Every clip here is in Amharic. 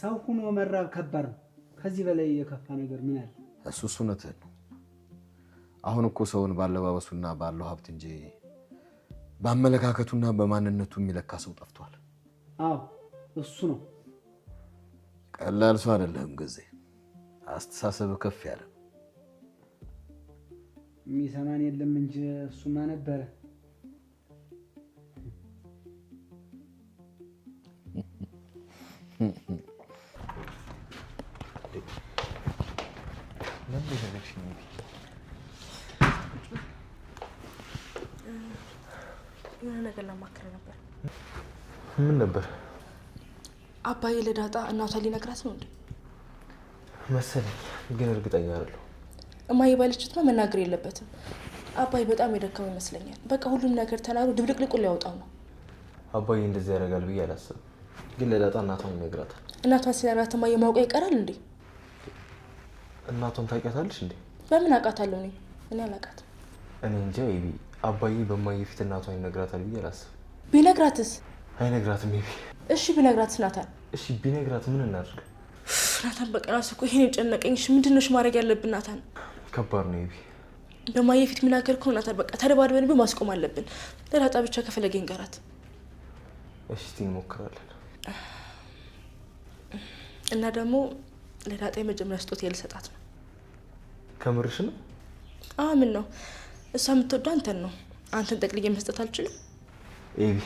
ሰው ሆኖ መራብ ከባድ ነው ከዚህ በላይ የከፋ ነገር ምን አለ እሱስ እውነትህን ነው አሁን እኮ ሰውን ባለባበሱና ባለው ሀብት እንጂ በአመለካከቱና በማንነቱ የሚለካ ሰው ጠፍቷል አዎ እሱ ነው ቀላል ሰው አይደለም ጊዜ አስተሳሰብ ከፍ ያለ ሚሰማን የለም እንጂ እሱማ ነበረ ለምን ይሄነሽ ነው የሆነ ነገር ለማከረ ነበር ምን ነበር አባዬ ለዳጣ እናቷ ሊነግራት ነው እንዴ መሰለኝ ግን እርግጠኛ አይደለሁ እማዬ ባለችትማ መናገር የለበትም አባዬ በጣም የደከመ ይመስለኛል በቃ ሁሉም ነገር ተናግሮ ድብልቅልቁን ሊያወጣው ነው አባዬ እንደዚህ ያደርጋል ብዬ አላሰብም ግን ለዳጣ እናቷን ይነግራታል እናቷን ሲነግራት እማዬ ማውቀው ይቀራል እንዴ እናቷን ታውቂያታለሽ እንዴ በምን አውቃታለሁ እኔ አላውቃትም እኔ እንጃ ይቢ አባዬ በማዬ ፊት እናቷን ይነግራታል ብዬ አላሰብም ቢነግራትስ አይነግራትም ይቢ እሺ ቢነግራትስ ናታን እሺ ቢነግራት ምን እናድርግ ናታን በቃ ራሱ እኮ ይሄን ጨነቀኝ እሺ ምንድነው ማድረግ ያለብን ናታን ከባድ ነው ይቢ በማዬ ፊት ምናገር ከሆነ ናታን በቃ ተደባድበን ማስቆም አለብን ለዳጣ ብቻ ከፈለገኝ ጋራት እሺ እንሞክራለን እና ደግሞ ለዳጣ የመጀመሪያ ስጦታ ልሰጣት ነው ከምርሽ ነው ምን ነው እሷ የምትወደው አንተን ነው አንተን ጠቅልዬ መስጠት አልችልም ኤቢ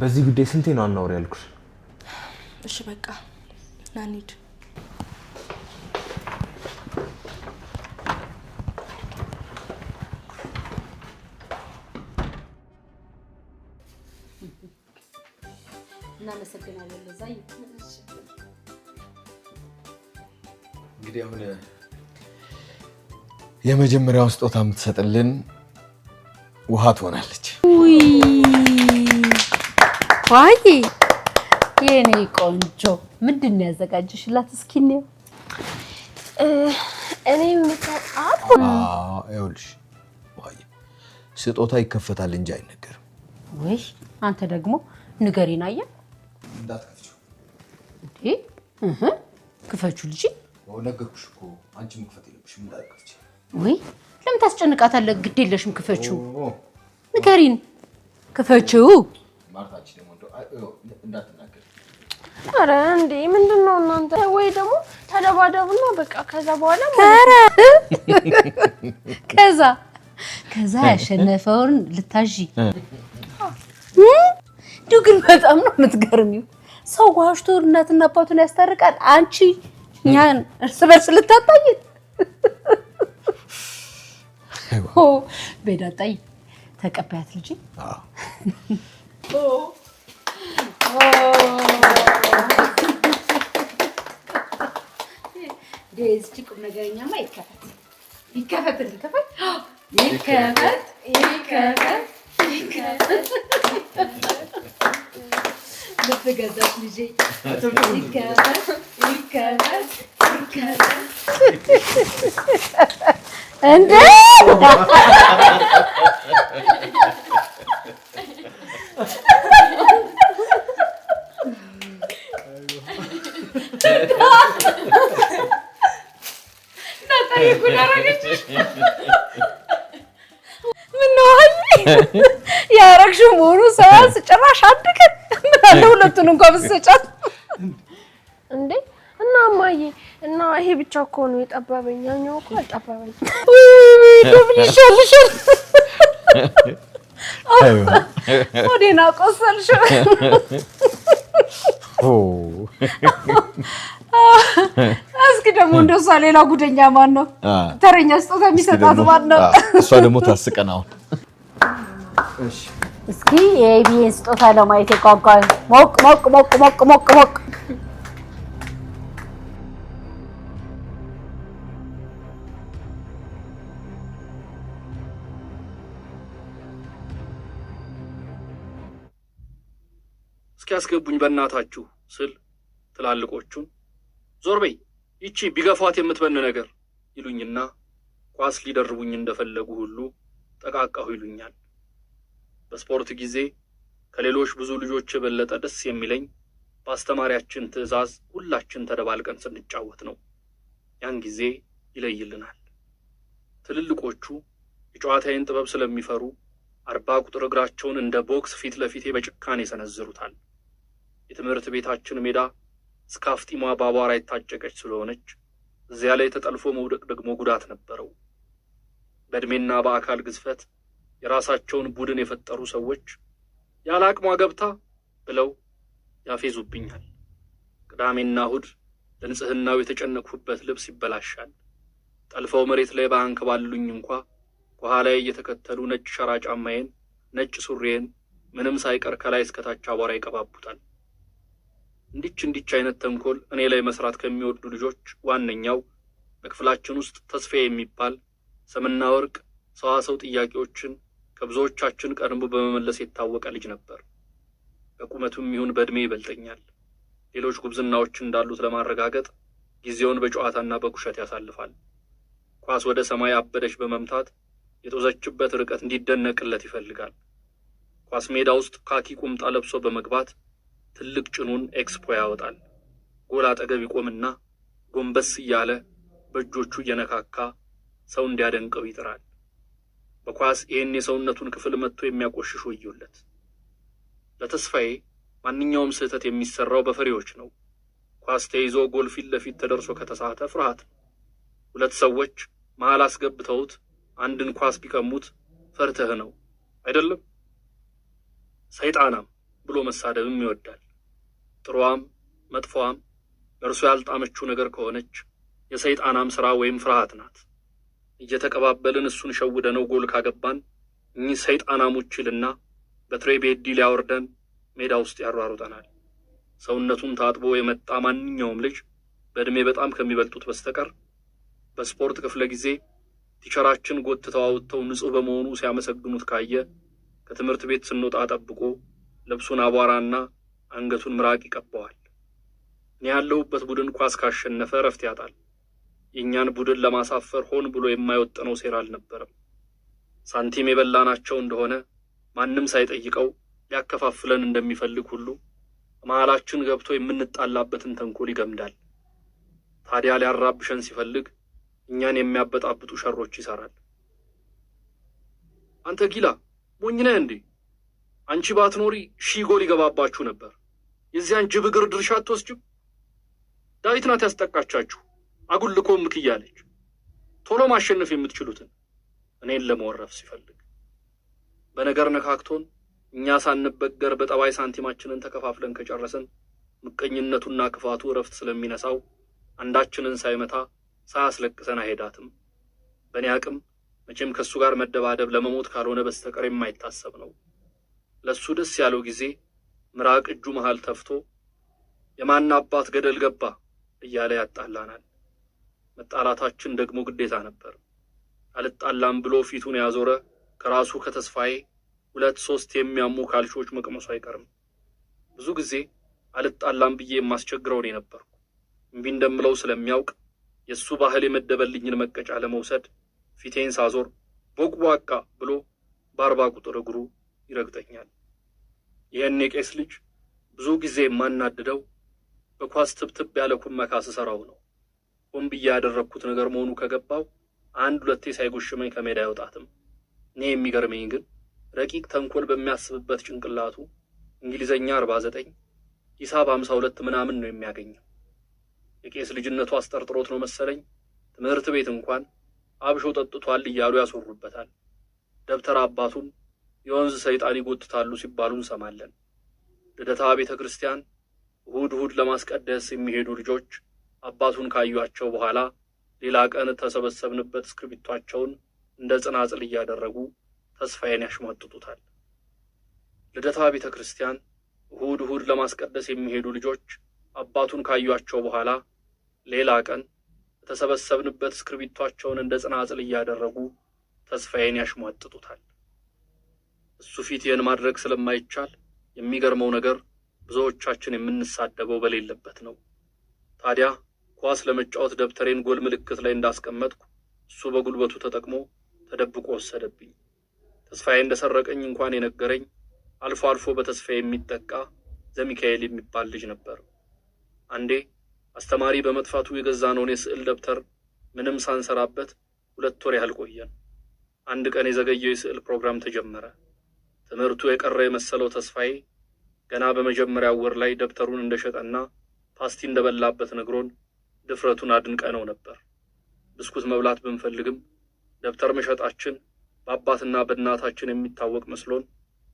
በዚህ ጉዳይ ስንቴ ነው አናወር ያልኩሽ እሺ በቃ ና እንሂድ እናመሰግናለን ለዛይ እንግዲህ አሁን የመጀመሪያው ስጦታ የምትሰጥልን ውሃ ትሆናለች ዋይ የኔ ቆንጆ ምንድነው ያዘጋጅሽላት እስኪ ነው እኔ ምታጣት አይውልሽ ዋይ ስጦታ ይከፈታል እንጂ አይነገርም ወይ አንተ ደግሞ ንገሪና አያ እንዳትከፍቺው ክፈቹ ልጅ ነገርኩሽ እኮ አንቺ መክፈት የለብሽም እንዳትከፍቺ ወይ ለምን ታስጨንቃታለህ ግድ የለሽም ክፈቹ ንገሪን ክፈቹ ማርታች ደግሞ እንዳትናገር አረ እንዴ ምንድነው እናንተ ወይ ደግሞ ተደባደቡና በቃ ከዛ በኋላ ከዛ ያሸነፈውን ልታጂ ግን በጣም ነው የምትገርሚው ሰው ዋሽቶ እናትና አባቱን ያስታርቃል አንቺ ኛን እርስ በርስ ልታጣይ ቤዳጣይ ተቀበያት ልጅ ደስ ጭቁም ነገርኛማ ይከፈት ልትገዛት ልጅ ይከፈት እንዴ ያረግሽው ሙሉ ሳያስ ጭራሽ አድከን ምን አለ ሁለቱን እንኳን ብትሰጫት እንዴ እና ማዬ እና ይሄ ብቻ እኮ ነው የጠባበኝ ያኛው እኮ አልጠባበኝ ደብል ይሻልሻል ወዴና ቆሰልሽ እስኪ ደግሞ እንደሷ ሌላ ጉደኛ ማን ነው ተረኛ ስጦታ የሚሰጣት ማን ነው እሷ ደግሞ ታስቀናው እሺ እስኪ የኤቢኤን ስጦታ ለማየት የቋቋኝ ሞቅ እስኪ አስገቡኝ በእናታችሁ ስል ትላልቆቹን ዞር በይ ይቺ ቢገፋት የምትበን ነገር ይሉኝና ኳስ ሊደርቡኝ እንደፈለጉ ሁሉ ጠቃቃሁ ይሉኛል። በስፖርት ጊዜ ከሌሎች ብዙ ልጆች የበለጠ ደስ የሚለኝ በአስተማሪያችን ትዕዛዝ ሁላችን ተደባልቀን ስንጫወት ነው። ያን ጊዜ ይለይልናል። ትልልቆቹ የጨዋታዬን ጥበብ ስለሚፈሩ 40 ቁጥር እግራቸውን እንደ ቦክስ ፊት ለፊቴ በጭካኔ ሰነዝሩታል። የትምህርት ቤታችን ሜዳ እስከ አፍጢሟ በአቧራ የታጨቀች ስለሆነች እዚያ ላይ ተጠልፎ መውደቅ ደግሞ ጉዳት ነበረው። በእድሜና በአካል ግዝፈት የራሳቸውን ቡድን የፈጠሩ ሰዎች ያለ አቅሟ ገብታ ብለው ያፌዙብኛል። ቅዳሜና እሑድ ለንጽህናው የተጨነቅሁበት ልብስ ይበላሻል። ጠልፈው መሬት ላይ ባንከባሉኝ እንኳ ከኋላዬ እየተከተሉ ነጭ ሸራ ጫማዬን፣ ነጭ ሱሪዬን ምንም ሳይቀር ከላይ እስከታች አቧራ ይቀባቡታል። እንዲች አይነት ተንኮል እኔ ላይ መስራት ከሚወዱ ልጆች ዋነኛው በክፍላችን ውስጥ ተስፋዬ የሚባል ሰምና ወርቅ ሰዋሰው ጥያቄዎችን ከብዙዎቻችን ቀድሞ በመመለስ የታወቀ ልጅ ነበር። በቁመቱም ይሁን በእድሜ ይበልጠኛል። ሌሎች ጉብዝናዎች እንዳሉት ለማረጋገጥ ጊዜውን በጨዋታና በኩሸት ያሳልፋል። ኳስ ወደ ሰማይ አበደች በመምታት የጦዘችበት ርቀት እንዲደነቅለት ይፈልጋል። ኳስ ሜዳ ውስጥ ካኪ ቁምጣ ለብሶ በመግባት ትልቅ ጭኑን ኤክስፖ ያወጣል። ጎል አጠገብ ይቆምና ጎንበስ እያለ በእጆቹ እየነካካ ሰው እንዲያደንቀው ይጥራል። በኳስ ይህን የሰውነቱን ክፍል መጥቶ የሚያቆሽሽ ወዮለት። ለተስፋዬ ማንኛውም ስህተት የሚሰራው በፈሪዎች ነው። ኳስ ተይዞ ጎል ፊት ለፊት ተደርሶ ከተሳተ ፍርሃት ነው። ሁለት ሰዎች መሃል አስገብተውት አንድን ኳስ ቢቀሙት ፈርተህ ነው አይደለም? ሰይጣናም ብሎ መሳደብም ይወዳል። ጥሩዋም መጥፎዋም ለእርሱ ያልጣመችው ነገር ከሆነች የሰይጣናም ሥራ ወይም ፍርሃት ናት። እየተቀባበልን እሱን ሸውደነው ጎል ካገባን እኚህ ሰይጣናሞች ይልና በትሬ ቤዲ ሊያወርደን ሜዳ ውስጥ ያሯሩጠናል። ሰውነቱን ታጥቦ የመጣ ማንኛውም ልጅ በዕድሜ በጣም ከሚበልጡት በስተቀር በስፖርት ክፍለ ጊዜ ቲቸራችን ጎትተው አውጥተው ንጹሕ በመሆኑ ሲያመሰግኑት ካየ ከትምህርት ቤት ስንወጣ ጠብቆ ልብሱን አቧራና አንገቱን ምራቅ ይቀባዋል። እኔ ያለሁበት ቡድን ኳስ ካሸነፈ እረፍት ያጣል። የእኛን ቡድን ለማሳፈር ሆን ብሎ የማይወጥነው ሴራ አልነበረም። ሳንቲም የበላናቸው እንደሆነ ማንም ሳይጠይቀው ሊያከፋፍለን እንደሚፈልግ ሁሉ መሃላችን ገብቶ የምንጣላበትን ተንኮል ይገምዳል። ታዲያ ሊያራብሸን ሲፈልግ እኛን የሚያበጣብጡ ሸሮች ይሰራል። አንተ ጊላ ሞኝ ነህ እንዴ? አንቺ ባትኖሪ 1000 ጎል ይገባባችሁ ነበር። የዚያን ጅብ እግር ድርሻ አትወስጅም? ዳዊት ናት ያስጠቃቻችሁ። አጉልኮ ምክያለች። ቶሎ ማሸነፍ የምትችሉትን እኔን ለመወረፍ ሲፈልግ በነገር ነካክቶን እኛ ሳንበገር በጠባይ ሳንቲማችንን ተከፋፍለን ከጨረሰን ምቀኝነቱና ክፋቱ እረፍት ስለሚነሳው አንዳችንን ሳይመታ ሳያስለቅሰን አይሄዳትም። በእኔ አቅም መቼም ከሱ ጋር መደባደብ ለመሞት ካልሆነ በስተቀር የማይታሰብ ነው። ለሱ ደስ ያለው ጊዜ ምራቅ እጁ መሃል ተፍቶ የማን አባት ገደል ገባ እያለ ያጣላናል። መጣላታችን ደግሞ ግዴታ ነበር። አልጣላም ብሎ ፊቱን ያዞረ ከራሱ ከተስፋዬ 2-3 የሚያሙ ካልሾች መቅመሱ አይቀርም። ብዙ ጊዜ አልጣላም ብዬ የማስቸግረው እኔ ነበርኩ። እምቢ እንደምለው ስለሚያውቅ የሱ ባህል የመደበልኝን መቀጫ ለመውሰድ ፊቴን ሳዞር ቦቅቧቃ ብሎ በ40 ቁጥር እግሩ ይረግጠኛል። ይህን የቄስ ልጅ ብዙ ጊዜ የማናድደው በኳስ ትብትብ ያለ ኩመካ ስሰራው ነው። ሆን ብዬ ያደረግኩት ነገር መሆኑ ከገባው 1-2 ሳይጎሽመኝ ከሜዳ አይወጣትም። እኔ የሚገርመኝ ግን ረቂቅ ተንኮል በሚያስብበት ጭንቅላቱ እንግሊዘኛ 49 ሂሳብ 52 ምናምን ነው የሚያገኘው። የቄስ ልጅነቱ አስጠርጥሮት ነው መሰለኝ ትምህርት ቤት እንኳን አብሾ ጠጥቷል እያሉ ያስወሩበታል። ደብተር አባቱን የወንዝ ሰይጣን ይጎትታሉ ሲባሉ እንሰማለን። ልደታ ቤተ ክርስቲያን እሑድ ለማስቀደስ የሚሄዱ ልጆች አባቱን ካዩአቸው በኋላ ሌላ ቀን ተሰበሰብንበት እስክሪብቷቸውን እንደ ጽናጽል እያደረጉ ተስፋዬን ያሽሟጥጡታል። ልደታ ቤተ ክርስቲያን እሑድ ለማስቀደስ የሚሄዱ ልጆች አባቱን ካዩአቸው በኋላ ሌላ ቀን ተሰበሰብንበት እስክሪብቷቸውን እንደ ጽናጽል እያደረጉ ተስፋዬን ያሽሟጥጡታል። እሱ ፊት ይህን ማድረግ ስለማይቻል የሚገርመው ነገር ብዙዎቻችን የምንሳደበው በሌለበት ነው። ታዲያ ኳስ ለመጫወት ደብተሬን ጎል ምልክት ላይ እንዳስቀመጥኩ እሱ በጉልበቱ ተጠቅሞ ተደብቆ ወሰደብኝ። ተስፋዬ እንደሰረቀኝ እንኳን የነገረኝ አልፎ አልፎ በተስፋዬ የሚጠቃ ዘሚካኤል የሚባል ልጅ ነበር። አንዴ አስተማሪ በመጥፋቱ የገዛነውን የስዕል ደብተር ምንም ሳንሰራበት 2 ወር ያህል ቆየን። አንድ ቀን የዘገየው የስዕል ፕሮግራም ተጀመረ። ትምህርቱ የቀረ የመሰለው ተስፋዬ ገና በመጀመሪያው ወር ላይ ደብተሩን እንደሸጠና ፓስቲ እንደበላበት ነግሮን ድፍረቱን አድንቀነው ነበር። ብስኩት መብላት ብንፈልግም ደብተር መሸጣችን በአባትና በእናታችን የሚታወቅ መስሎን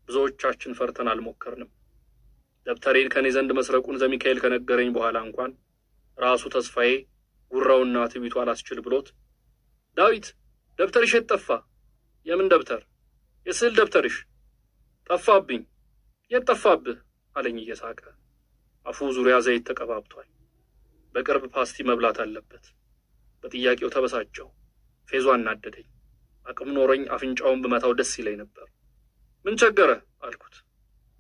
ብዙዎቻችን ፈርተን አልሞከርንም። ደብተሬን ከኔ ዘንድ መስረቁን ዘሚካኤል ከነገረኝ በኋላ እንኳን ራሱ ተስፋዬ ጉራውና ትዕቢቱ አላስችል ብሎት ዳዊት ደብተርሽ የት ጠፋ? የምን ደብተር? የስዕል ደብተርሽ ጠፋብኝ። የት ጠፋብህ? አለኝ እየሳቀ። አፉ ዙሪያ ዘይት ተቀባብቷል። በቅርብ ፓስቲ መብላት አለበት። በጥያቄው ተበሳጨው። ፌዟ አናደደኝ። አቅም ኖረኝ አፍንጫውን በመታው ደስ ይለኝ ነበር። ምን ቸገረ አልኩት።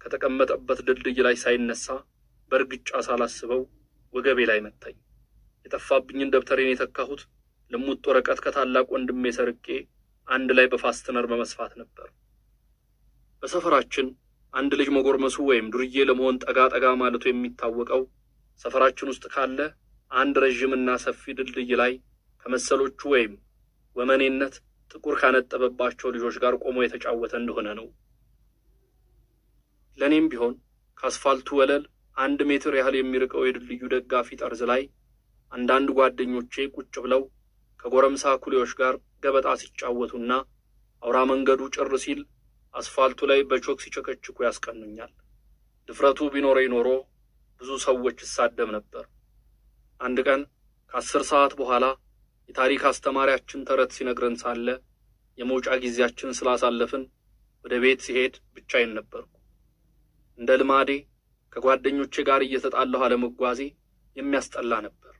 ከተቀመጠበት ድልድይ ላይ ሳይነሳ በእርግጫ ሳላስበው ወገቤ ላይ መታኝ። የጠፋብኝን ደብተሬን የተካሁት ልሙጥ ወረቀት ከታላቅ ወንድሜ ሰርቄ አንድ ላይ በፋስተነር በመስፋት ነበር። በሰፈራችን አንድ ልጅ መጎርመሱ ወይም ዱርዬ ለመሆን ጠጋ ጠጋ ማለቱ የሚታወቀው ሰፈራችን ውስጥ ካለ አንድ ረጅምና ሰፊ ድልድይ ላይ ከመሰሎቹ ወይም ወመኔነት ጥቁር ካነጠበባቸው ልጆች ጋር ቆሞ የተጫወተ እንደሆነ ነው። ለኔም ቢሆን ከአስፋልቱ ወለል 1 ሜትር ያህል የሚርቀው የድልድዩ ደጋፊ ጠርዝ ላይ አንዳንድ ጓደኞቼ ቁጭ ብለው ከጎረምሳ ኩሊዎች ጋር ገበጣ ሲጫወቱና አውራ መንገዱ ጭር ሲል አስፋልቱ ላይ በቾክ ሲቸከችኩ ያስቀኑኛል። ድፍረቱ ቢኖረኝ ኖሮ ብዙ ሰዎች ይሳደብ ነበር። አንድ ቀን ከ10 ሰዓት በኋላ የታሪክ አስተማሪያችን ተረት ሲነግረን ሳለ የመውጫ ጊዜያችን ስላሳለፍን ወደ ቤት ሲሄድ ብቻዬን ነበርኩ። እንደ ልማዴ ከጓደኞቼ ጋር እየተጣላሁ አለመጓዜ የሚያስጠላ ነበር።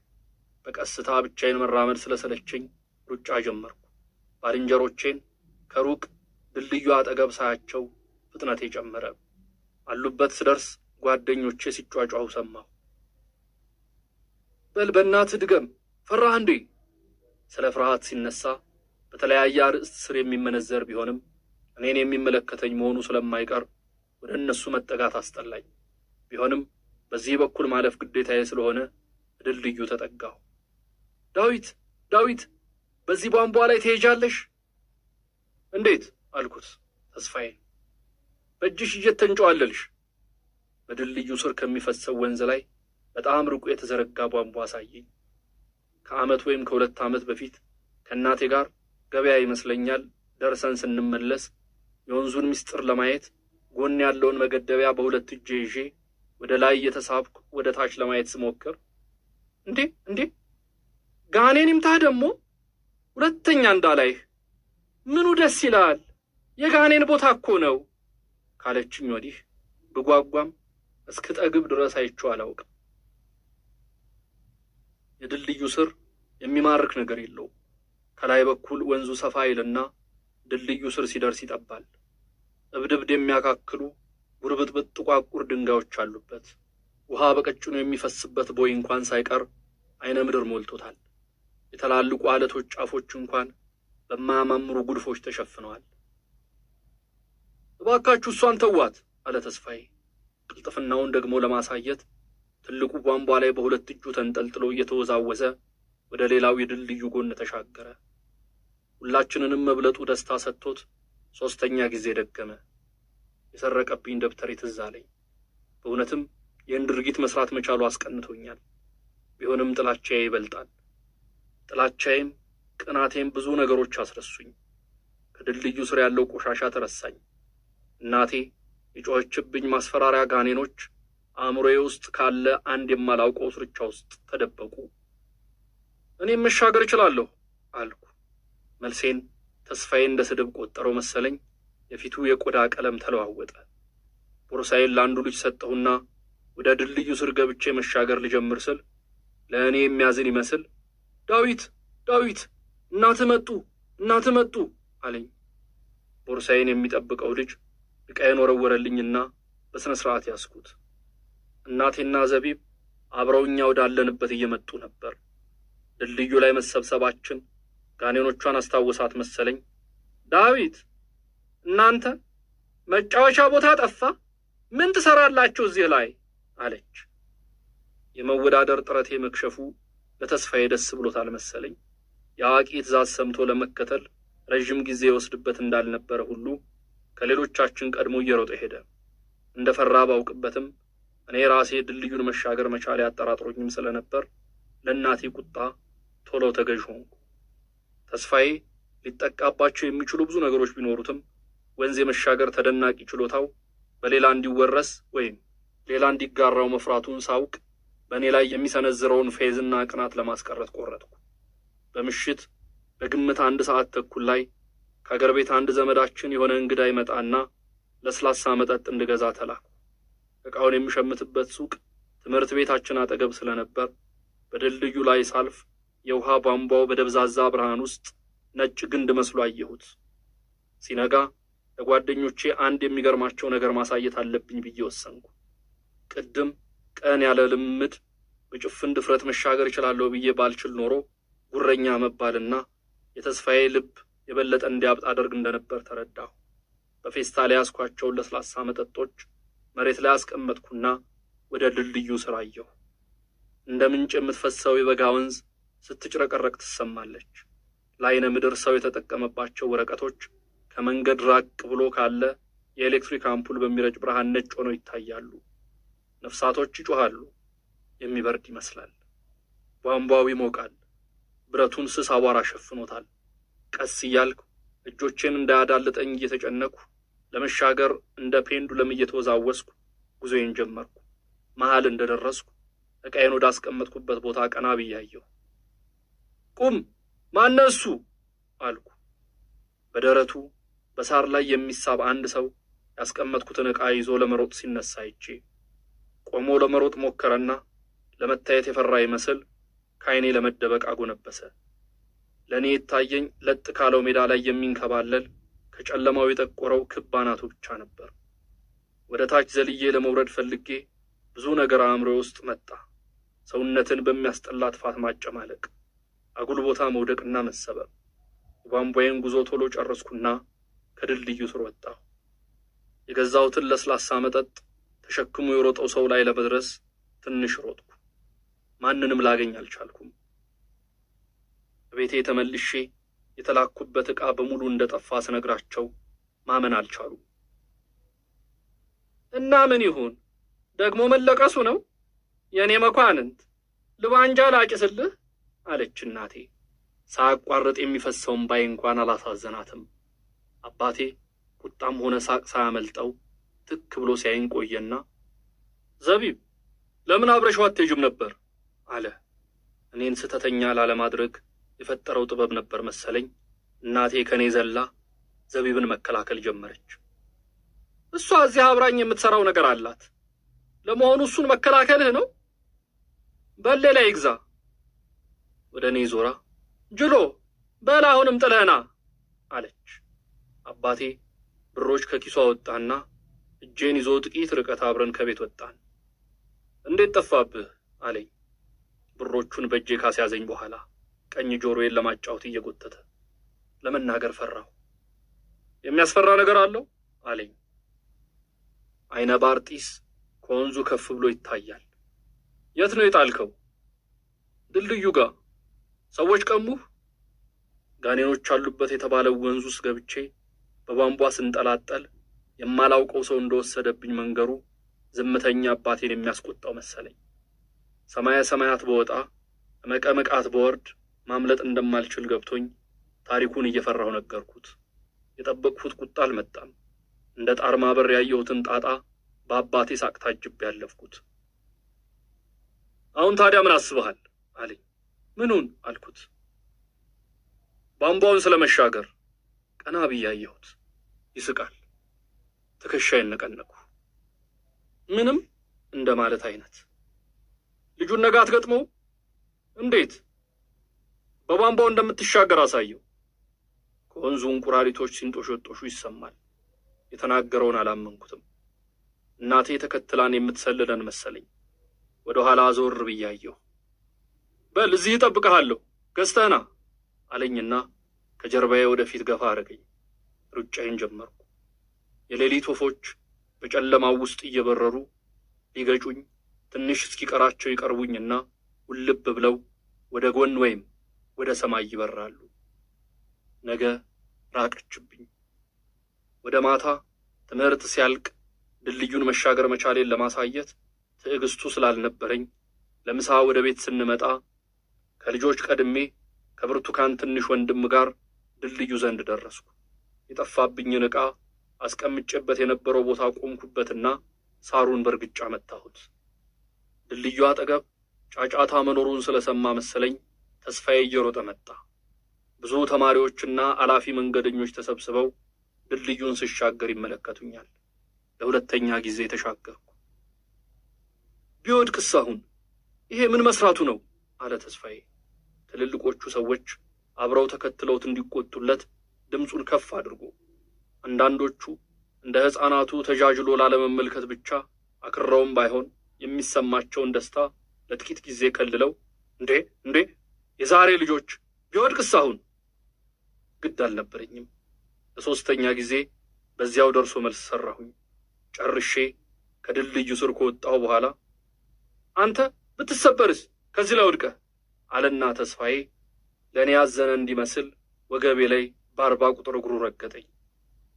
በቀስታ ብቻዬን መራመድ ስለሰለቸኝ ሩጫ ጀመርኩ። ባልንጀሮቼን ከሩቅ ድልድዩ አጠገብ ሳያቸው ፍጥነቴ ጨመረ። አሉበት ስደርስ ጓደኞቼ ሲጫጫሁ ሰማሁ። በል በእናትህ ድገም፣ ፈራህ እንዴ? ስለ ፍርሃት ሲነሳ በተለያየ አርዕስት ስር የሚመነዘር ቢሆንም እኔን የሚመለከተኝ መሆኑ ስለማይቀር ወደ እነሱ መጠጋት አስጠላኝ። ቢሆንም በዚህ በኩል ማለፍ ግዴታዬ ስለሆነ ድልድዩ ተጠጋሁ። ዳዊት ዳዊት፣ በዚህ ቧንቧ ላይ ትሄጃለሽ? እንዴት አልኩት ተስፋዬ። በእጅሽ እየተንጨዋለልሽ። በድልድዩ ስር ከሚፈሰው ወንዝ ላይ በጣም ርቆ የተዘረጋ ቧንቧ አሳየኝ። ከዓመት ወይም ከ2 ዓመት በፊት ከእናቴ ጋር ገበያ ይመስለኛል ደርሰን ስንመለስ የወንዙን ምስጢር ለማየት ጎን ያለውን መገደቢያ በ2 እጄ ይዤ ወደ ላይ እየተሳብኩ ወደ ታች ለማየት ስሞክር እንዴ ጋኔን ይምታህ ደግሞ ሁለተኛ እንዳላይህ። ምኑ ደስ ይላል፣ የጋኔን ቦታ እኮ ነው ካለችኝ ወዲህ ብጓጓም እስክጠግብ ድረስ አይቼው አላውቅም። የድልድዩ ስር የሚማርክ ነገር የለውም። ከላይ በኩል ወንዙ ሰፋ ይልና ድልድዩ ስር ሲደርስ ይጠባል። እብድብድ የሚያካክሉ ጉርብጥብጥ ጥቋቁር ድንጋዮች አሉበት። ውሃ በቀጭኑ የሚፈስበት ቦይ እንኳን ሳይቀር አይነ ምድር ሞልቶታል። የተላልቁ አለቶች ጫፎች እንኳን በማያማምሩ ጉድፎች ተሸፍነዋል። እባካችሁ እሷን ተዋት አለ ተስፋዬ። ቅልጥፍናውን ደግሞ ለማሳየት ትልቁ ቧንቧ ላይ በ2 እጁ ተንጠልጥሎ እየተወዛወዘ ወደ ሌላው የድልድዩ ጎን ተሻገረ። ሁላችንንም መብለጡ ደስታ ሰጥቶት 3ኛ ጊዜ ደገመ። የሰረቀብኝ ደብተሬ ትዝ አለኝ። በእውነትም ይህን ድርጊት መስራት መቻሉ አስቀንቶኛል። ቢሆንም ጥላቻዬ ይበልጣል። ጥላቻዬም ቅናቴም ብዙ ነገሮች አስረሱኝ። ከድልድዩ ስር ያለው ቆሻሻ ተረሳኝ። እናቴ የጮኸችብኝ ማስፈራሪያ ጋኔኖች አእምሮዬ ውስጥ ካለ አንድ የማላውቀው ስርቻ ውስጥ ተደበቁ። እኔም መሻገር እችላለሁ አልኩ። መልሴን ተስፋዬ እንደ ስድብ ቆጠረው መሰለኝ። የፊቱ የቆዳ ቀለም ተለዋወጠ። ቦርሳዬን ለአንዱ ልጅ ሰጠሁና ወደ ድልድዩ ስር ገብቼ መሻገር ልጀምር ስል ለእኔ የሚያዝን ይመስል ዳዊት እናት መጡ አለኝ። ቦርሳዬን የሚጠብቀው ልጅ ዕቃዬን ወረወረልኝና በስነ ስርዓት ያስኩት። እናቴና ዘቢብ አብረውኛ ወዳለንበት እየመጡ ነበር። ድልድዩ ላይ መሰብሰባችን ጋኔኖቿን አስታወሳት መሰለኝ። ዳዊት፣ እናንተ መጫወቻ ቦታ ጠፋ? ምን ትሰራላችሁ እዚህ ላይ አለች። የመወዳደር ጥረቴ መክሸፉ ለተስፋዬ ደስ ብሎታል መሰለኝ። የአዋቂ ትእዛዝ ሰምቶ ለመከተል ረጅም ጊዜ ይወስድበት እንዳልነበረ ሁሉ ከሌሎቻችን ቀድሞ እየሮጠ ሄደ። እንደፈራ ባውቅበትም እኔ ራሴ ድልድዩን መሻገር መቻል ያጠራጥሮኝም ስለነበር ለእናቴ ቁጣ ቶሎ ተገዥ ሆንኩ። ተስፋዬ ሊጠቃባቸው የሚችሉ ብዙ ነገሮች ቢኖሩትም ወንዝ የመሻገር ተደናቂ ችሎታው በሌላ እንዲወረስ ወይም ሌላ እንዲጋራው መፍራቱን ሳውቅ በእኔ ላይ የሚሰነዝረውን ፌዝና ቅናት ለማስቀረት ቆረጥኩ። በምሽት በግምት 1 ሰዓት ተኩል ላይ ከአገር ቤት አንድ ዘመዳችን የሆነ እንግዳ ይመጣና ለስላሳ መጠጥ እንድገዛ ተላኩ። ዕቃውን የሚሸምትበት ሱቅ ትምህርት ቤታችን አጠገብ ስለነበር በድልድዩ ላይ ሳልፍ የውሃ ቧንቧው በደብዛዛ ብርሃን ውስጥ ነጭ ግንድ መስሎ አየሁት። ሲነጋ ለጓደኞቼ አንድ የሚገርማቸው ነገር ማሳየት አለብኝ ብዬ ወሰንኩ። ቅድም ቀን ያለ ልምድ በጭፍን ድፍረት መሻገር እችላለሁ ብዬ ባልችል ኖሮ ጉረኛ መባልና የተስፋዬ ልብ የበለጠ እንዲያብጥ አደርግ እንደነበር ተረዳሁ። በፌስታል ያስኳቸውን ለስላሳ መጠጦች መሬት ላይ አስቀመጥኩና ወደ ድልድዩ ስር አየሁ። እንደ ምንጭ የምትፈሰው የበጋ ወንዝ ስትጭረቀረቅ ትሰማለች። ለዓይነ ምድር ሰው የተጠቀመባቸው ወረቀቶች ከመንገድ ራቅ ብሎ ካለ የኤሌክትሪክ አምፑል በሚረጭ ብርሃን ነጭ ሆነው ይታያሉ። ነፍሳቶች ይጮኻሉ። የሚበርድ ይመስላል። ቧንቧው ይሞቃል። ብረቱን ስስ አቧራ ሸፍኖታል። ቀስ እያልኩ እጆቼን እንዳያዳልጠኝ እየተጨነኩ ለመሻገር እንደ ፔንዱለም እየተወዛወስኩ ጉዞዬን ጀመርኩ። መሃል እንደደረስኩ ዕቃዬን ወዳስቀመጥኩበት ቦታ ቀና ብዬ አየሁ። ቁም! ማነው እሱ? አልኩ። በደረቱ በሳር ላይ የሚሳብ አንድ ሰው ያስቀመጥኩትን ዕቃ ይዞ ለመሮጥ ሲነሳ አይቼ ቆሞ ለመሮጥ ሞከረና ለመታየት የፈራ ይመስል ከዓይኔ ለመደበቅ አጎነበሰ። ለእኔ የታየኝ ለጥ ካለው ሜዳ ላይ የሚንከባለል ከጨለማው የጠቆረው ክብ አናቱ ብቻ ነበር። ወደ ታች ዘልዬ ለመውረድ ፈልጌ ብዙ ነገር አእምሮዬ ውስጥ መጣ። ሰውነትን በሚያስጠላ ጥፋት ማጨማለቅ፣ አጉል ቦታ መውደቅና መሰበር። የቧንቧዬን ጉዞ ቶሎ ጨረስኩና ከድልድዩ ስር ወጣሁ። የገዛሁትን ለስላሳ መጠጥ ተሸክሞ የሮጠው ሰው ላይ ለመድረስ ትንሽ ሮጥኩ። ማንንም ላገኝ አልቻልኩም። ቤቴ ተመልሼ የተላኩበት ዕቃ በሙሉ እንደጠፋ ስነግራቸው ማመን አልቻሉም። እና ምን ይሁን ደግሞ መለቀሱ ነው? የኔ መኳንንት ልባንጃ ላጭስልህ አለች እናቴ። ሳያቋርጥ የሚፈሰውን ባይ እንኳን አላሳዘናትም። አባቴ ቁጣም ሆነ ሳቅ ሳያመልጠው ትክ ብሎ ሲያይን ቆየና ዘቢብ ለምን አብረሽው አትሄጂም ነበር አለ። እኔን ስተተኛ ላለማድረግ የፈጠረው ጥበብ ነበር መሰለኝ። እናቴ ከኔ ዘላ ዘቢብን መከላከል ጀመረች። እሷ እዚህ አብራኝ የምትሰራው ነገር አላት። ለመሆኑ እሱን መከላከልህ ነው? በሌላ ይግዛ። ወደ እኔ ዞራ ጅሎ በል አሁንም ጥለህና አለች። አባቴ ብሮች ከኪሷ ወጣና እጄን ይዞ ጥቂት ርቀት አብረን ከቤት ወጣን። እንዴት ጠፋብህ አለኝ። ብሮቹን በእጄ ካስያዘኝ በኋላ ቀኝ ጆሮዬን ለማጫወት እየጎተተ ለመናገር ፈራሁ። የሚያስፈራ ነገር አለው አለኝ። አይነ ባር ጢስ ከወንዙ ከፍ ብሎ ይታያል። የት ነው የጣልከው? ድልድዩ ጋር። ሰዎች ቀሙህ? ጋኔኖች አሉበት የተባለው ወንዙ ውስጥ ገብቼ በቧንቧ ስንጠላጠል የማላውቀው ሰው እንደወሰደብኝ መንገሩ ዝምተኛ አባቴን የሚያስቆጣው መሰለኝ። ሰማየ ሰማያት በወጣ መቀመቃት በወርድ ማምለጥ እንደማልችል ገብቶኝ ታሪኩን እየፈራሁ ነገርኩት። የጠበቅኩት ቁጣ አልመጣም። እንደ ጣር ማበር ያየሁትን ጣጣ በአባቴ ሳቅ ታጅቤ ያለፍኩት። አሁን ታዲያ ምን አስበሃል አለኝ። ምኑን አልኩት። ቧንቧውን ስለመሻገር። ቀና ብዬ አየሁት። ይስቃል። ትከሻዬን ነቀነቁ። ምንም እንደማለት አይነት። ልጁን ነገ አትገጥመው? እንዴት? በቧንቧው እንደምትሻገር አሳየው። ከወንዙ እንቁራሪቶች ሲንጦሾጦሹ ይሰማል። የተናገረውን አላመንኩትም። እናቴ ተከትላን የምትሰልለን መሰለኝ። ወደ ኋላ ዞር ብዬ አየሁ። በል እዚህ እጠብቅሃለሁ፣ ገዝተህና አለኝና ከጀርባዬ ወደፊት ገፋ አረገኝ። ሩጫዬን ጀመርኩ። የሌሊት ወፎች በጨለማው ውስጥ እየበረሩ ሊገጩኝ ትንሽ እስኪቀራቸው ይቀርቡኝና ውልብ ብለው ወደ ጎን ወይም ወደ ሰማይ ይበራሉ። ነገ ራቀችብኝ። ወደ ማታ ትምህርት ሲያልቅ ድልድዩን መሻገር መቻሌን ለማሳየት ትዕግስቱ ስላልነበረኝ ለምሳ ወደ ቤት ስንመጣ ከልጆች ቀድሜ ከብርቱካን ትንሽ ወንድም ጋር ድልድዩ ዘንድ ደረስኩ። የጠፋብኝን ዕቃ አስቀምጬበት የነበረው ቦታ ቆምኩበትና ሳሩን በርግጫ መታሁት። ድልድዩ አጠገብ ጫጫታ መኖሩን ስለሰማ መሰለኝ ተስፋዬ እየሮጠ መጣ። ብዙ ተማሪዎችና አላፊ መንገደኞች ተሰብስበው ድልድዩን ስሻገር ይመለከቱኛል። ለሁለተኛ ጊዜ ተሻገርኩ። ቢወድቅስ አሁን ይሄ ምን መስራቱ ነው? አለ ተስፋዬ። ትልልቆቹ ሰዎች አብረው ተከትለውት እንዲቆጡለት ድምፁን ከፍ አድርጎ፣ አንዳንዶቹ እንደ ሕፃናቱ ተጃጅሎ ላለመመልከት ብቻ አክረውም ባይሆን የሚሰማቸውን ደስታ ለጥቂት ጊዜ ከልለው እንዴ የዛሬ ልጆች ቢወድቅስ አሁን? ግድ አልነበረኝም። ለሶስተኛ ጊዜ በዚያው ደርሶ መልስ ሰራሁኝ። ጨርሼ ከድልድዩ ስር ከወጣሁ በኋላ አንተ ብትሰበርስ ከዚህ ላይ ወድቀህ አለና ተስፋዬ ለእኔ ያዘነ እንዲመስል ወገቤ ላይ በ40 ቁጥር እግሩ ረገጠኝ።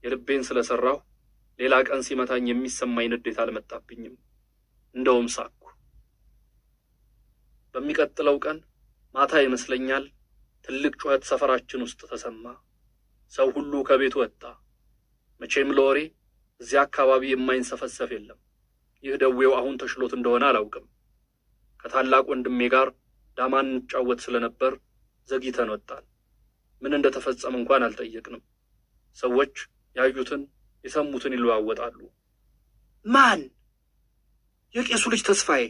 የልቤን ስለሰራሁ ሌላ ቀን ሲመታኝ የሚሰማኝ ንዴት አልመጣብኝም። እንደውም ሳቅኩ። በሚቀጥለው ቀን ማታ ይመስለኛል ትልቅ ጩኸት ሰፈራችን ውስጥ ተሰማ። ሰው ሁሉ ከቤቱ ወጣ። መቼም ለወሬ እዚያ አካባቢ የማይንሰፈሰፍ የለም። ይህ ደዌው አሁን ተሽሎት እንደሆነ አላውቅም። ከታላቅ ወንድሜ ጋር ዳማን እንጫወት ስለነበር ዘግይተን ወጣን። ምን እንደተፈጸመ እንኳን አልጠየቅንም። ሰዎች ያዩትን የሰሙትን ይለዋወጣሉ። ማን? የቄሱ ልጅ ተስፋዬ።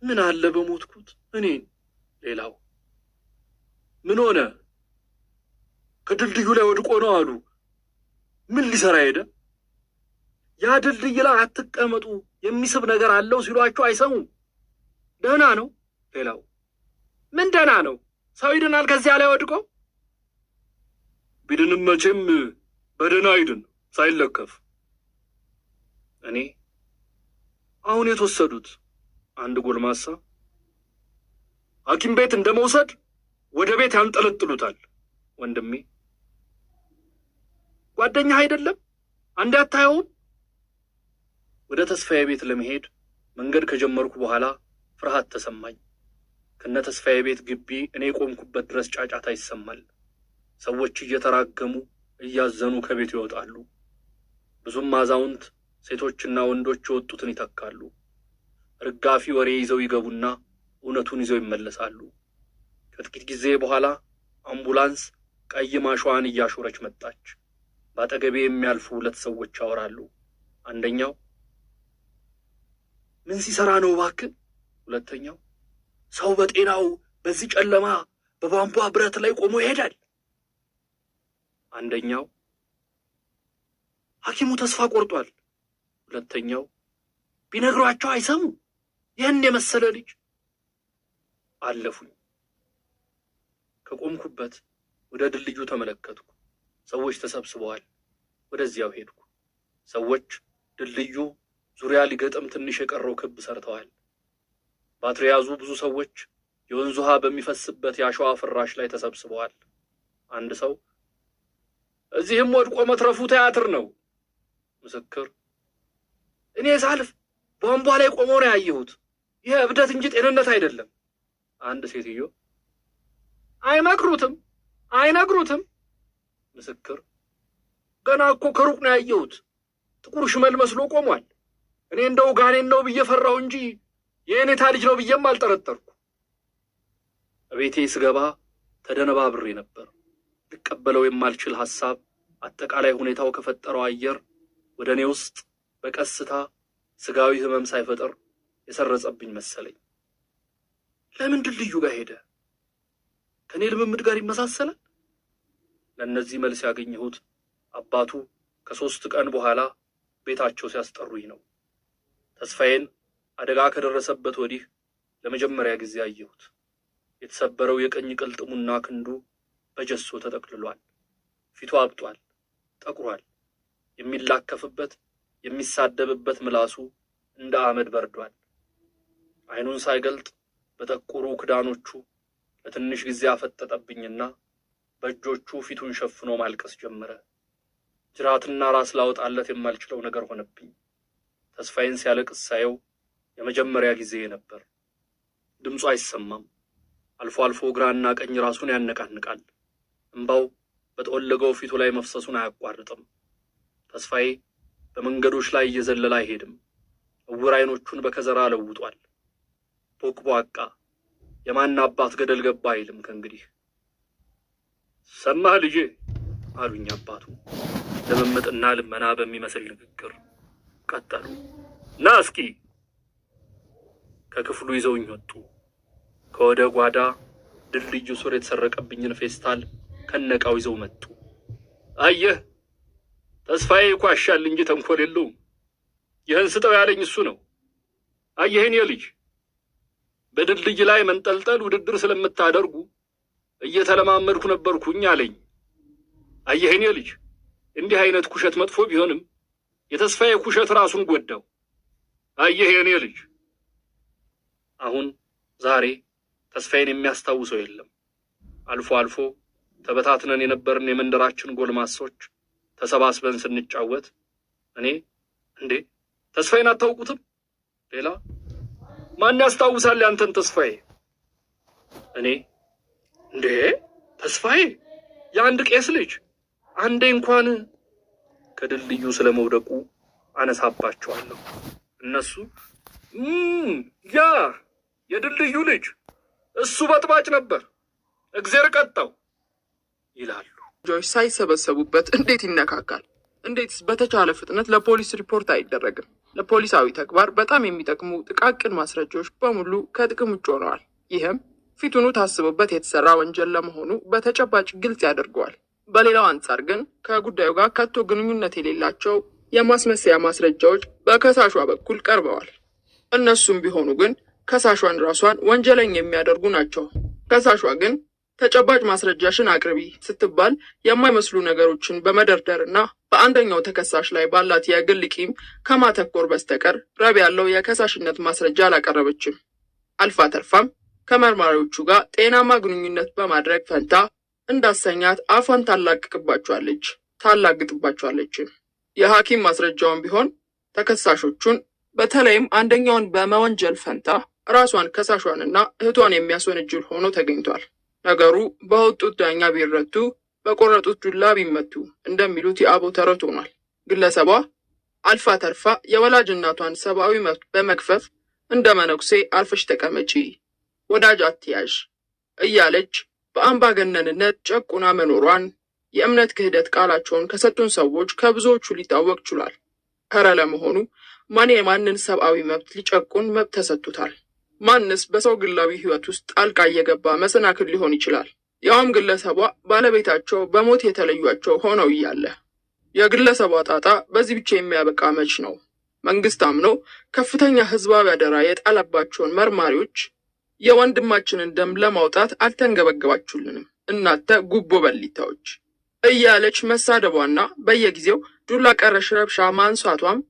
ምን አለ በሞትኩት እኔን። ሌላው ምን ሆነ? ከድልድዩ ላይ ወድቆ ነው አሉ። ምን ሊሰራ ሄደ? ያ ድልድይ ላይ አትቀመጡ የሚስብ ነገር አለው ሲሏቸው አይሰሙም። ደህና ነው። ሌላው ምን ደህና ነው? ሰው ይድናል ከዚያ ላይ ወድቆ? ቢድንም መቼም በደህና ይድን ሳይለከፍ። እኔ አሁን የተወሰዱት አንድ ጎልማሳ ሐኪም ቤት እንደመውሰድ ወደ ቤት ያንጠለጥሉታል። ወንድሜ ጓደኛህ አይደለም? አንዴ አታየውም? ወደ ተስፋዬ ቤት ለመሄድ መንገድ ከጀመርኩ በኋላ ፍርሃት ተሰማኝ። ከነ ተስፋዬ ቤት ግቢ እኔ ቆምኩበት ድረስ ጫጫታ ይሰማል። ሰዎች እየተራገሙ እያዘኑ ከቤት ይወጣሉ። ብዙም አዛውንት ሴቶችና ወንዶች የወጡትን ይተካሉ። ርጋፊ ወሬ ይዘው ይገቡና እውነቱን ይዘው ይመለሳሉ። ከጥቂት ጊዜ በኋላ አምቡላንስ ቀይ ማሸዋን እያሾረች መጣች። በአጠገቤ የሚያልፉ ሁለት ሰዎች ያወራሉ። አንደኛው ምን ሲሰራ ነው እባክህ? ሁለተኛው ሰው በጤናው በዚህ ጨለማ በቧንቧ ብረት ላይ ቆሞ ይሄዳል። አንደኛው ሐኪሙ ተስፋ ቆርጧል። ሁለተኛው ቢነግሯቸው አይሰሙ። ይህን የመሰለ ልጅ። አለፉኝ። ከቆምኩበት ወደ ድልድዩ ተመለከትኩ። ሰዎች ተሰብስበዋል። ወደዚያው ሄድኩ። ሰዎች ድልድዩ ዙሪያ ሊገጥም ትንሽ የቀረው ክብ ሰርተዋል። ባትሪ ያዙ ብዙ ሰዎች የወንዝ ውሃ በሚፈስበት የአሸዋ ፍራሽ ላይ ተሰብስበዋል። አንድ ሰው እዚህም ወድቆ መትረፉ ቲያትር ነው። ምስክር እኔ ሳልፍ ቧንቧ ላይ ቆሞ ነው ያየሁት። ይህ እብደት እንጂ ጤንነት አይደለም። አንድ ሴትዮ አይነግሩትም። ምስክር ገና እኮ ከሩቅ ነው ያየሁት። ጥቁር ሽመል መስሎ ቆሟል። እኔ እንደው ጋኔን ነው ብዬ ፈራሁ እንጂ የእኔታ ልጅ ነው ብዬም አልጠረጠርኩ። እቤቴ ስገባ ተደነባብሬ ነበር። ልቀበለው የማልችል ሐሳብ አጠቃላይ ሁኔታው ከፈጠረው አየር ወደ እኔ ውስጥ በቀስታ ስጋዊ ህመም ሳይፈጠር የሰረጸብኝ መሰለኝ። ለምን ድልድዩ ጋር ሄደ? ከኔ ልምምድ ጋር ይመሳሰላል? ለእነዚህ መልስ ያገኘሁት አባቱ ከ3 ቀን በኋላ ቤታቸው ሲያስጠሩኝ ነው። ተስፋዬን አደጋ ከደረሰበት ወዲህ ለመጀመሪያ ጊዜ አየሁት። የተሰበረው የቀኝ ቅልጥሙና ክንዱ በጀሶ ተጠቅልሏል። ፊቱ አብጧል፣ ጠቁሯል። የሚላከፍበት የሚሳደብበት ምላሱ እንደ አመድ በርዷል። አይኑን ሳይገልጥ በጠቁሩ ክዳኖቹ ለትንሽ ጊዜ አፈጠጠብኝና በእጆቹ ፊቱን ሸፍኖ ማልቀስ ጀመረ። ጅራትና ራስ ላወጣለት የማልችለው ነገር ሆነብኝ። ተስፋዬን ሲያለቅስ ሳየው የመጀመሪያ ጊዜ ነበር። ድምፁ አይሰማም። አልፎ አልፎ ግራና ቀኝ ራሱን ያነቃንቃል። እንባው በተወለገው ፊቱ ላይ መፍሰሱን አያቋርጥም። ተስፋዬ በመንገዶች ላይ እየዘለለ አይሄድም። እውር አይኖቹን በከዘራ ለውጧል። ቦቅቧቃ የማን አባት ገደል ገባ አይልም ከእንግዲህ። ሰማህ ልጄ አሉኝ አባቱ ለመመጥና ልመና በሚመስል ንግግር። ቀጠሉ። ና እስኪ። ከክፍሉ ይዘውኝ ወጡ። ከወደ ጓዳ ድልድዩ ሱር የተሰረቀብኝን ፌስታል ከነቃው ይዘው መጡ። አየህ ተስፋዬ ይኳሻል እንጂ ተንኮል የለውም። ይህን ስጠው ያለኝ እሱ ነው። አየህን የልጅ በድልድይ ላይ መንጠልጠል ውድድር ስለምታደርጉ እየተለማመድኩ ነበርኩኝ አለኝ። አየህን የልጅ እንዲህ አይነት ኩሸት መጥፎ ቢሆንም የተስፋዬ ኩሸት ራሱን ጎዳው። አየህን የልጅ አሁን ዛሬ ተስፋዬን የሚያስታውሰው የለም። አልፎ አልፎ ተበታትነን የነበርን የመንደራችን ጎልማሶች ተሰባስበን ስንጫወት እኔ እንዴ ተስፋዬን አታውቁትም? ሌላ ማን ያስታውሳል ያንተን ተስፋዬ? እኔ እንዴ ተስፋዬ የአንድ ቄስ ልጅ አንዴ እንኳን ከድልድዩ ስለመውደቁ አነሳባቸዋለሁ። እነሱ ያ የድልድዩ ልጅ እሱ በጥባጭ ነበር እግዚአብሔር ቀጣው ይላሉ። ልጆች ሳይሰበሰቡበት እንዴት ይነካካል? እንዴትስ በተቻለ ፍጥነት ለፖሊስ ሪፖርት አይደረግም? ለፖሊሳዊ ተግባር በጣም የሚጠቅሙ ጥቃቅን ማስረጃዎች በሙሉ ከጥቅም ውጭ ሆነዋል። ይህም ፊቱኑ ታስቦበት የተሰራ ወንጀል ለመሆኑ በተጨባጭ ግልጽ ያደርገዋል። በሌላው አንጻር ግን ከጉዳዩ ጋር ከቶ ግንኙነት የሌላቸው የማስመሰያ ማስረጃዎች በከሳሿ በኩል ቀርበዋል። እነሱም ቢሆኑ ግን ከሳሿን ራሷን ወንጀለኛ የሚያደርጉ ናቸው። ከሳሿ ግን ተጨባጭ ማስረጃሽን አቅርቢ ስትባል የማይመስሉ ነገሮችን በመደርደርና በአንደኛው ተከሳሽ ላይ ባላት የግል ቂም ከማተኮር በስተቀር ረብ ያለው የከሳሽነት ማስረጃ አላቀረበችም። አልፋ ተርፋም ከመርማሪዎቹ ጋር ጤናማ ግንኙነት በማድረግ ፈንታ እንዳሰኛት አፏን ታላግጥባቸዋለች። የሐኪም ማስረጃውን ቢሆን ተከሳሾቹን በተለይም አንደኛውን በመወንጀል ፈንታ ራሷን ከሳሿንና እህቷን የሚያስወነጅል ሆኖ ተገኝቷል። ነገሩ በወጡት ዳኛ ቢረቱ በቆረጡት ዱላ ቢመቱ እንደሚሉት የአቦ ተረት ሆኗል። ግለሰቧ አልፋ ተርፋ የወላጅ እናቷን ሰብአዊ መብት በመግፈፍ እንደ መነኩሴ አርፈሽ ተቀመጪ፣ ወዳጅ አትያዥ እያለች በአምባገነንነት ጨቁና መኖሯን የእምነት ክህደት ቃላቸውን ከሰጡን ሰዎች ከብዙዎቹ ሊታወቅ ችሏል። ኸረ ለመሆኑ ማን የማንን ሰብአዊ መብት ሊጨቁን መብት ተሰጥቶታል? ማንስ በሰው ግላዊ ህይወት ውስጥ ጣልቃ እየገባ መሰናክል ሊሆን ይችላል? ያውም ግለሰቧ ባለቤታቸው በሞት የተለዩቸው ሆነው እያለ። የግለሰቧ ጣጣ በዚህ ብቻ የሚያበቃ መች ነው? መንግስት አምኖ ከፍተኛ ህዝባዊ አደራ የጣለባቸውን መርማሪዎች የወንድማችንን ደም ለማውጣት አልተንገበገባችሁልንም እናንተ ጉቦ በሊታዎች እያለች መሳደቧና በየጊዜው ዱላ ቀረሽ ረብሻ ማንሳቷም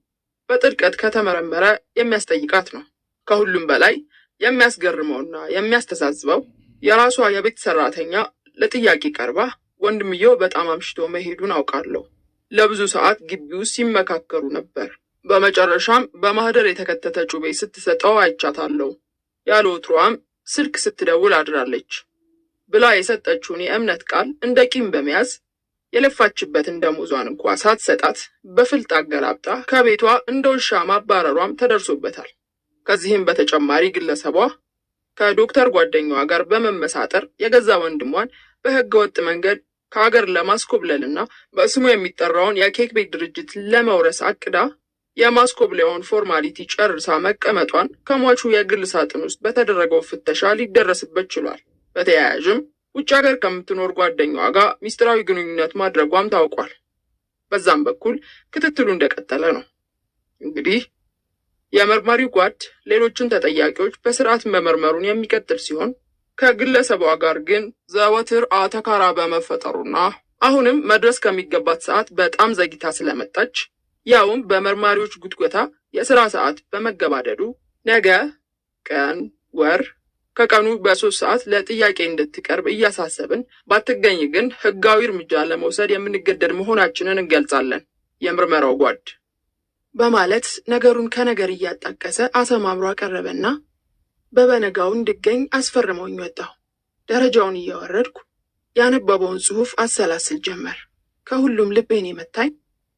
በጥልቀት ከተመረመረ የሚያስጠይቃት ነው። ከሁሉም በላይ የሚያስገርመውና የሚያስተሳዝበው የራሷ የቤት ሰራተኛ ለጥያቄ ቀርባ ወንድምየው በጣም አምሽቶ መሄዱን አውቃለሁ፣ ለብዙ ሰዓት ግቢ ውስጥ ሲመካከሩ ነበር፣ በመጨረሻም በማህደር የተከተተ ጩቤ ስትሰጠው አይቻታለሁ፣ ያለ ወትሮዋም ስልክ ስትደውል አድራለች ብላ የሰጠችውን የእምነት ቃል እንደ ቂም በመያዝ የለፋችበትን ደሞዟን እንኳ ሳትሰጣት በፍልጥ አገላብጣ ከቤቷ እንደ ውሻ ማባረሯም ተደርሶበታል። ከዚህም በተጨማሪ ግለሰቧ ከዶክተር ጓደኛዋ ጋር በመመሳጠር የገዛ ወንድሟን በህገ ወጥ መንገድ ከሀገር ለማስኮብለልና በስሙ የሚጠራውን የኬክ ቤት ድርጅት ለመውረስ አቅዳ የማስኮብለያውን ፎርማሊቲ ጨርሳ መቀመጧን ከሟቹ የግል ሳጥን ውስጥ በተደረገው ፍተሻ ሊደረስበት ችሏል። በተያያዥም ውጭ ሀገር ከምትኖር ጓደኛዋ ጋር ሚስጥራዊ ግንኙነት ማድረጓም ታውቋል። በዛም በኩል ክትትሉ እንደቀጠለ ነው። እንግዲህ የመርማሪው ጓድ ሌሎችን ተጠያቂዎች በስርዓት መመርመሩን የሚቀጥል ሲሆን ከግለሰቧ ጋር ግን ዘወትር አተካራ በመፈጠሩና አሁንም መድረስ ከሚገባት ሰዓት በጣም ዘግይታ ስለመጣች ያውም በመርማሪዎች ጉትጎታ የሥራ ሰዓት በመገባደዱ ነገ ቀን ወር ከቀኑ በ3 ሰዓት ለጥያቄ እንድትቀርብ እያሳሰብን ባትገኝ ግን ሕጋዊ እርምጃ ለመውሰድ የምንገደድ መሆናችንን እንገልጻለን። የምርመራው ጓድ በማለት ነገሩን ከነገር እያጣቀሰ አሰማምሮ አቀረበና በበነጋው እንድገኝ አስፈርመውኝ ወጣሁ። ደረጃውን እያወረድኩ ያነበበውን ጽሑፍ አሰላስል ጀመር። ከሁሉም ልቤን የመታኝ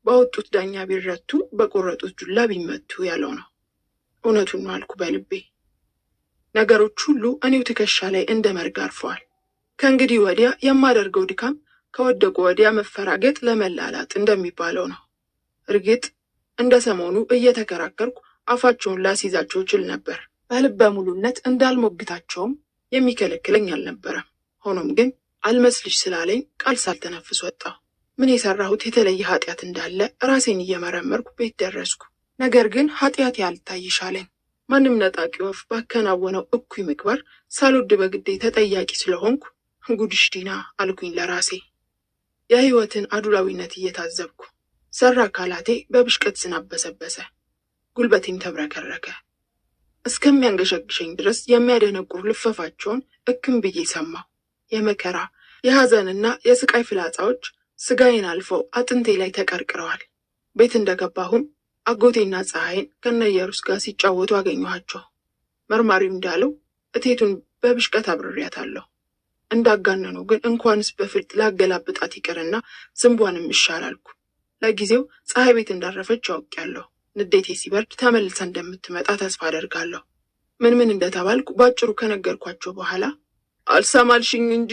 ባወጡት ዳኛ ቢረቱ በቆረጡት ዱላ ቢመቱ ያለው ነው። እውነቱን ነው አልኩ በልቤ። ነገሮች ሁሉ እኔው ትከሻ ላይ እንደ መርግ አርፈዋል። ከእንግዲህ ወዲያ የማደርገው ድካም ከወደቁ ወዲያ መፈራገጥ ለመላላጥ እንደሚባለው ነው። እርግጥ እንደ ሰሞኑ እየተከራከርኩ አፋቸውን ላስይዛቸው ችል ነበር። በልበ ሙሉነት እንዳልሞግታቸውም የሚከለክለኝ አልነበረም። ሆኖም ግን አልመስልሽ ስላለኝ ቃል ሳልተነፍስ ወጣሁ። ምን የሰራሁት የተለየ ኃጢአት እንዳለ ራሴን እየመረመርኩ ቤት ደረስኩ። ነገር ግን ኃጢአት ያልታይሽ አለኝ። ማንም ነጣቂ ወፍ ባከናወነው እኩይ ምግባር ሳልወድ በግዴ ተጠያቂ ስለሆንኩ ጉድሽ ዲና አልኩኝ ለራሴ። የሕይወትን አዱላዊነት እየታዘብኩ ሰራ አካላቴ በብሽቀት ዝናብ በሰበሰ፣ ጉልበቴም ተብረከረከ። እስከሚያንገሸግሸኝ ድረስ የሚያደነቁር ልፈፋቸውን እክም ብዬ ሰማሁ። የመከራ የሐዘንና የስቃይ ፍላጻዎች ስጋዬን አልፈው አጥንቴ ላይ ተቀርቅረዋል። ቤት እንደገባሁም አጎቴና ፀሐይን ከነየሩስ ጋር ሲጫወቱ አገኘኋቸው። መርማሪው እንዳለው እቴቱን በብሽቀት አብሬያታለሁ። እንዳጋነኑ ግን እንኳንስ በፍርድ ላገላብጣት ይቅርና ዝንቧንም ይሻላልኩ። ለጊዜው ፀሐይ ቤት እንዳረፈች አውቄያለሁ። ንዴቴ ሲበርድ ተመልሳ እንደምትመጣ ተስፋ አደርጋለሁ። ምን እንደተባልኩ ባጭሩ ከነገርኳቸው በኋላ አልሰማልሽኝ እንጂ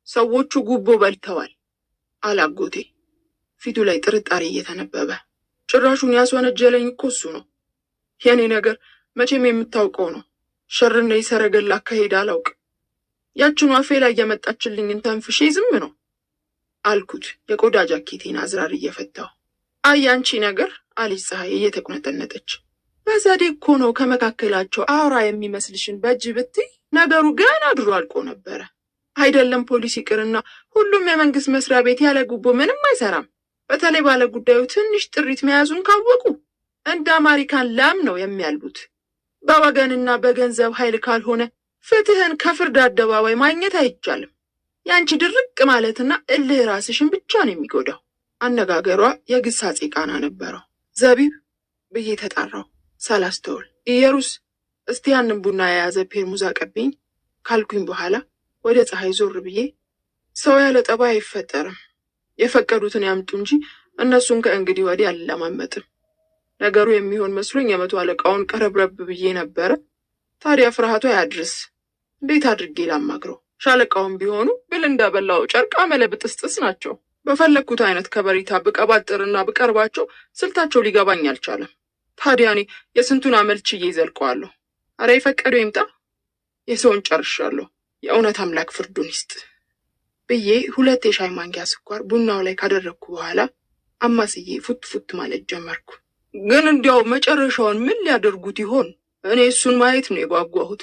ሰዎቹ ጉቦ በልተዋል አላጎቴ፣ ፊቱ ላይ ጥርጣሬ እየተነበበ። ጭራሹን ያስወነጀለኝ እኮ እሱ ነው። የኔ ነገር መቼም የምታውቀው ነው። ሸርና የሰረገላ አካሄድ አላውቅ። ያችኑ አፌ ላይ የመጣችልኝን ተንፍሼ ዝም ነው አልኩት፣ የቆዳ ጃኬቴን አዝራር እየፈታሁ። አይ አንቺ ነገር አለች ፀሐይ እየተቁነጠነጠች። በዘዴ እኮ ነው ከመካከላቸው አውራ የሚመስልሽን በእጅ ብትይ ነገሩ ገና ድሮ አልቆ ነበረ። አይደለም ፖሊስ ይቅርና ሁሉም የመንግስት መስሪያ ቤት ያለ ጉቦ ምንም አይሰራም። በተለይ ባለ ጉዳዩ ትንሽ ጥሪት መያዙን ካወቁ እንደ አሜሪካን ላም ነው የሚያልቡት። በወገንና በገንዘብ ኃይል ካልሆነ ፍትህን ከፍርድ አደባባይ ማግኘት አይቻልም። ያንቺ ድርቅ ማለትና እልህ ራስሽን ብቻ ነው የሚጎዳው። አነጋገሯ የግሳጼ ቃና ነበረው። ዘቢብ ብዬ ተጣራው ሳላስተውል። ኢየሩስ እስቲ ያንን ቡና የያዘ ፔርሙዝ አቀብኝ ካልኩኝ በኋላ ወደ ፀሐይ ዞር ብዬ ሰው ያለ ጠባይ አይፈጠርም፣ የፈቀዱትን ያምጡ እንጂ እነሱን ከእንግዲህ ወዲህ አልለማመጥም። ነገሩ የሚሆን መስሎኝ የመቶ አለቃውን ቀረብረብ ብዬ ነበረ። ታዲያ ፍርሃቱ አያድርስ። እንዴት አድርጌ ላማክረው? ሻለቃውን ቢሆኑ ብል እንዳበላው ጨርቅ አመለብጥስጥስ ናቸው። በፈለግኩት አይነት ከበሪታ ብቀባጥርና ብቀርባቸው ስልታቸው ሊገባኝ አልቻለም። ታዲያ እኔ የስንቱን አመል ችዬ ይዘልቀዋለሁ? አረ የፈቀደው ይምጣ፣ የሰውን ጨርሻለሁ። የእውነት አምላክ ፍርዱን ይስጥ ብዬ 2 የሻይ ማንኪያ ስኳር ቡናው ላይ ካደረግኩ በኋላ አማስዬ ፉት ማለት ጀመርኩ። ግን እንዲያው መጨረሻውን ምን ሊያደርጉት ይሆን? እኔ እሱን ማየት ነው የጓጓሁት።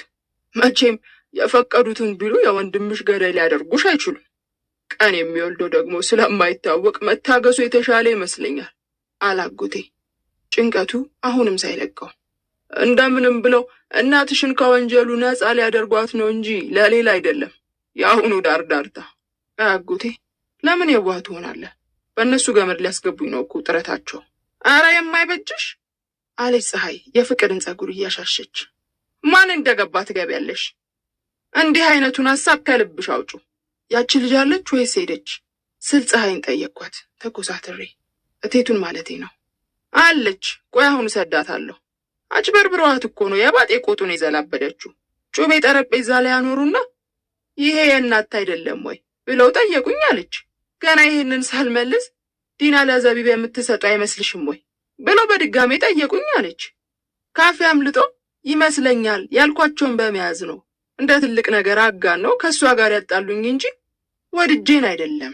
መቼም የፈቀዱትን ቢሉ የወንድምሽ ገዳይ ሊያደርጉሽ አይችሉም። ቀን የሚወልደው ደግሞ ስለማይታወቅ መታገሱ የተሻለ ይመስለኛል አላጎቴ፣ ጭንቀቱ አሁንም ሳይለቀው። እንደምንም ብለው እናትሽን ከወንጀሉ ነፃ ሊያደርጓት ነው እንጂ ለሌላ አይደለም። የአሁኑ ዳርዳርታ። አጎቴ ለምን የዋህ ትሆናለህ? በእነሱ ገመድ ሊያስገቡኝ ነው እኮ ጥረታቸው። አረ የማይበጅሽ አለች ፀሐይ የፍቅርን ፀጉር እያሻሸች። ማን እንደገባ ትገቢያለሽ? እንዲህ አይነቱን ሀሳብ ከልብሽ አውጩ። ያቺ ልጅ አለች ወይስ ሄደች ስል ፀሐይን ጠየቅኳት ተኮሳትሬ። እቴቱን ማለቴ ነው። አለች። ቆይ አሁን እሰዳታለሁ። አጭበርብረዋት እኮ ነው የባጤ ቆጡን የዘላበደችው። ጩቤ ጠረጴዛ ላይ ያኖሩና ይሄ የእናት አይደለም ወይ ብለው ጠየቁኝ አለች። ገና ይሄንን ሳልመልስ ዲና ለዘቢብ የምትሰጠው አይመስልሽም ወይ ብለው በድጋሜ ጠየቁኝ አለች። ካፌ አምልጦ ይመስለኛል ያልኳቸውን በመያዝ ነው እንደ ትልቅ ነገር አጋን ነው ከሷ ጋር ያጣሉኝ እንጂ ወድጄን አይደለም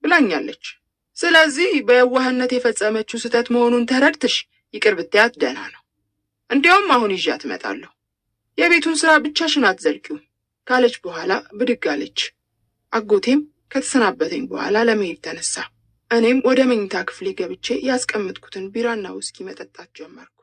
ብላኛለች። ስለዚህ በየዋህነት የፈጸመችው ስህተት መሆኑን ተረድተሽ ይቅር ብትያት ደህና ነው። እንዲያውም አሁን ይዣት እመጣለሁ። የቤቱን ስራ ብቻሽን አትዘልቂውም ካለች በኋላ ብድግ አለች። አጎቴም ከተሰናበተኝ በኋላ ለመሄድ ተነሳ። እኔም ወደ መኝታ ክፍሌ ገብቼ ያስቀመጥኩትን ቢራና ውስኪ መጠጣት ጀመርኩ።